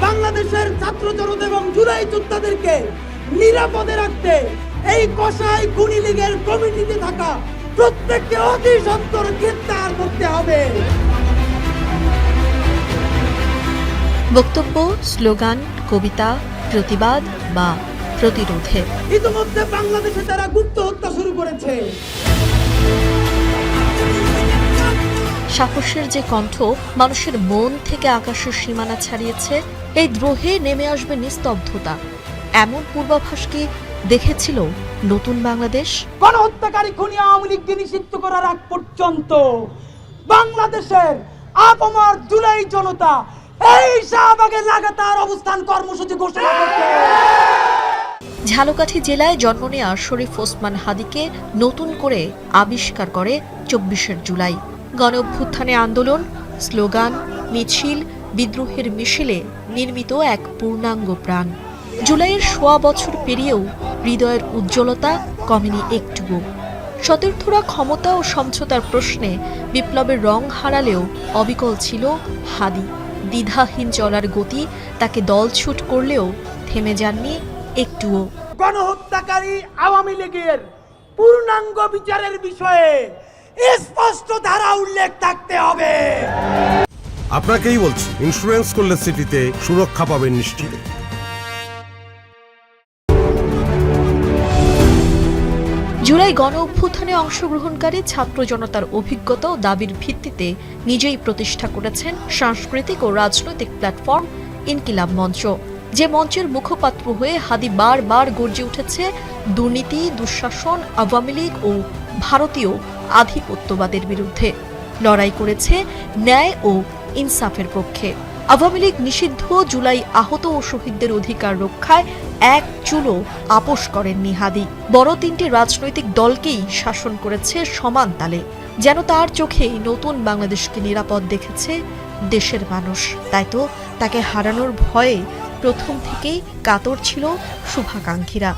বাংলাদেশের ছাত্র জনতা এবং জুলাই যোদ্ধাদেরকে নিরাপদে রাখতে এই কসাই খুনি লীগের কমিটিতে থাকা প্রত্যেককে অতি সত্বর গ্রেফতার করতে হবে। বক্তব্য, স্লোগান, কবিতা, প্রতিবাদ বা প্রতিরোধে ইতিমধ্যে বাংলাদেশে তারা গুপ্ত হত্যা শুরু করেছে। সাহসের যে কণ্ঠ মানুষের মন থেকে আকাশের সীমানা ছাড়িয়েছে, এই দ্রোহে নেমে আসবে নিস্তব্ধতা, এমন পূর্বাভাস কি দেখেছিল নতুন বাংলাদেশ? গণহত্যাকারী খুনি আওয়ামী লীগকে নিষিদ্ধ করার আগ পর্যন্ত বাংলাদেশের আপামর জুলাই জনতা এই শাহবাগে লাগাতার অবস্থান কর্মসূচি ঘোষণা করছে। ঝালকাঠি জেলায় জন্ম নেওয়া শরীফ ওসমান হাদিকে নতুন করে আবিষ্কার করে ২৪শে জুলাই। গণ অভ্যুত্থানে আন্দোলন, স্লোগান, মিছিল, বিদ্রোহের মিছিলে নির্মিত এক পূর্ণাঙ্গ প্রাণ। জুলাইয়ের ১০০ বছর পেরিয়েও হৃদয়ের উজ্জ্বলতা কমেনি একটুও। সতীর্থরা ক্ষমতা ও সমঝোতার প্রশ্নে বিপ্লবের রং হারালেও অবিকল ছিল হাদি। দ্বিধাহীন চলার গতি তাকে দলছুট করলেও থেমে যাননি একটুও। গণহত্যাকারী আওয়ামী লীগের পূর্ণাঙ্গ বিচারের বিষয়ে স্পষ্ট ধারা উল্লেখ থাকতে হবে। আপনাকেই বলছি, ইন্স্যুরেন্স করলে সিটিতে সুরক্ষা পাবেন নিশ্চিত। জুলাই গণ অভ্যুত্থানে অংশগ্রহণকারী ছাত্র জনতার অভিজ্ঞতা ও দাবির ভিত্তিতে নিজেই প্রতিষ্ঠা করেছেন সাংস্কৃতিক ও রাজনৈতিক প্ল্যাটফর্ম ইনকিলাব মঞ্চ, যে মঞ্চের মুখপাত্র হয়ে হাদি বারবার গর্জে উঠেছে দুর্নীতি, দুঃশাসন, আওয়ামী লীগ ও ভারতীয় আধিপত্যবাদের বিরুদ্ধে। লড়াই করেছে ন্যায় ও ইনসাফের পক্ষে। আওয়ামী লীগ নিষিদ্ধ, জুলাই আহত ও শহীদদের অধিকার রক্ষায় এক চুলো আপোষ করেননি হাদি। বড় তিনটি রাজনৈতিক দলকেই শাসন করেছে সমান তালে, যেন তার চোখেই নতুন বাংলাদেশকে নিরাপদ দেখেছে দেশের মানুষ। তাই তো তাকে হারানোর ভয়ে প্রথম থেকেই কাতর ছিল শুভাকাঙ্ক্ষীরা।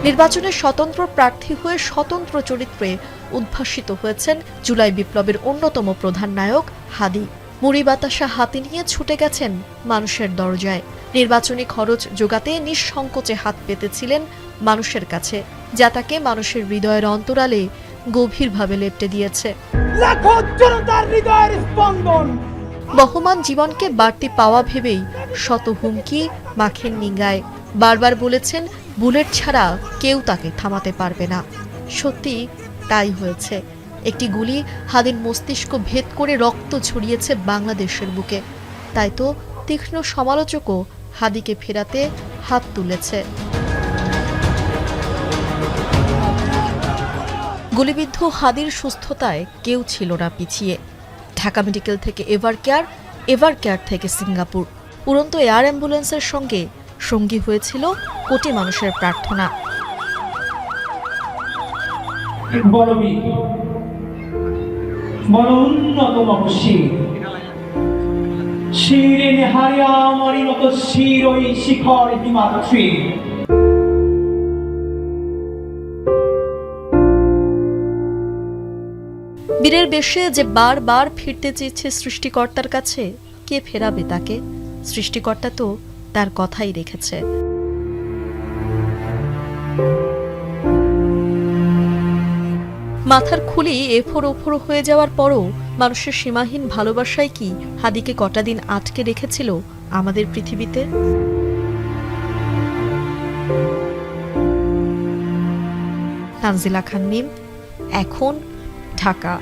নির্বাচনে স্বতন্ত্র প্রার্থী হয়ে স্বতন্ত্র চরিত্রে উদ্ভাসিত হয়েছেন জুলাই বিপ্লবের অন্যতম প্রধান নায়ক হাদি। মুড়ি বাতাসা হাতে নিয়ে ছুটে গেছেন মানুষের দরজায়। নির্বাচনী খরচ জোগাতে নিঃসংকোচে হাত পেতেছিলেন মানুষের কাছে, যা তাকে মানুষের হৃদয়ের অন্তরালে গভীরভাবে লেপ্টে দিয়েছে। লাখো জনতার হৃদয়ের স্পন্দন। বহমান জীবনকে বাড়তি পাওয়া ভেবেই শত হুমকি মাখেন নিঙ্গায়। বারবার বলেছেন বুলেট ছাড়া কেউ তাকে থামাতে পারবে না। সত্যি তাই হয়েছে। একটি গুলি হাদির মস্তিষ্ক ভেদ করে রক্ত ছড়িয়েছে বাংলাদেশের বুকে। তাই তো তীক্ষ্ণ সমালোচকও হাদিকে ফেরাতে হাত তুলেছে। গুলিবিদ্ধ হাদির সুস্থতায় কেউ ছিল না পিছিয়ে। ঢাকা মেডিকেল থেকে এভার কেয়ার থেকে সিঙ্গাপুর, উড়ন্ত এয়ার অ্যাম্বুলেন্সের সঙ্গে সঙ্গী হয়েছিল কোটি মানুষের প্রার্থনা। বীরের বেশে যে বারবার ফিরতে চেয়েছে সৃষ্টিকর্তার কাছে, কে ফেরাবে তাকে? সৃষ্টিকর্তা তো তার কথাই রেখেছে। মাথার খুলি এফোর ওফোর হয়ে যাওয়ার পরও মানুষের সীমাহীন ভালোবাসায় কি হাদিকে কটা দিন আটকে রেখেছিল আমাদের পৃথিবীতে? তানজিলা খান মিম, এখন, ঢাকা।